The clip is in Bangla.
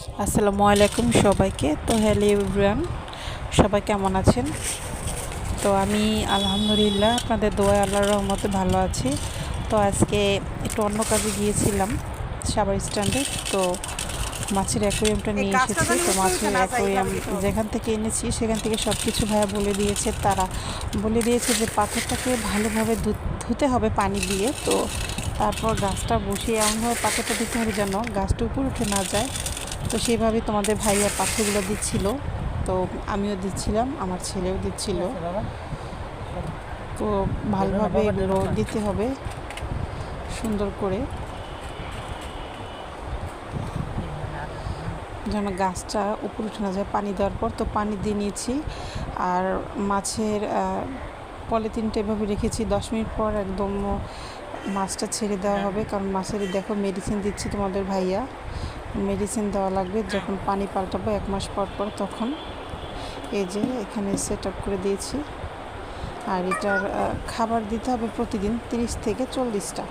আসসালামু আলাইকুম সবাইকে। তো হ্যালো এভরিওয়ান, সবাই কেমন আছেন? তো আমি আলহামদুলিল্লাহ আপনাদের দোয়ায় আল্লাহর রহমতে ভালো আছি। তো আজকে একটু অন্য কাজে গিয়েছিলাম সাভার স্ট্যান্ডে। তো মাছের অ্যাকোরিয়ামটা নিয়ে এসেছি। তো মাছের অ্যাকোরিয়াম যেখান থেকে এনেছি সেখান থেকে সব কিছু ভাইয়া বলে দিয়েছে। তারা বলে দিয়েছে যে পাথরটাকে ভালোভাবে ধুতে হবে পানি দিয়ে। তো তারপর গাছটা বসিয়ে এমনভাবে পাথরটা দিতে হবে যেন গাছটা উপরে উঠে না যায়। তো সেইভাবেই তোমাদের ভাইয়া পাথরগুলো দিচ্ছিল। তো আমিও দিচ্ছিলাম, আমার ছেলেও দিচ্ছিল। তো ভালোভাবে এগুলো দিতে হবে সুন্দর করে, যেন গাছটা উপরে উঠে না যায় পানি দেওয়ার পর। তো পানি দিয়ে নিয়েছি। আর মাছের পলিথিনটা এভাবে রেখেছি। 10 মিনিট পর একদম মাছটা ছেড়ে দেওয়া হবে, কারণ মাছের দেখো মেডিসিন দিচ্ছি তোমাদের ভাইয়া। মেডিসিন দেওয়া লাগবে যখন পানি পাল্টাবো 1 মাস পর পর, তখন। এই যে এখানে সেট আপ করে দিয়েছি। আর এটার খাবার দিতে হবে প্রতিদিন 30 থেকে 40টা।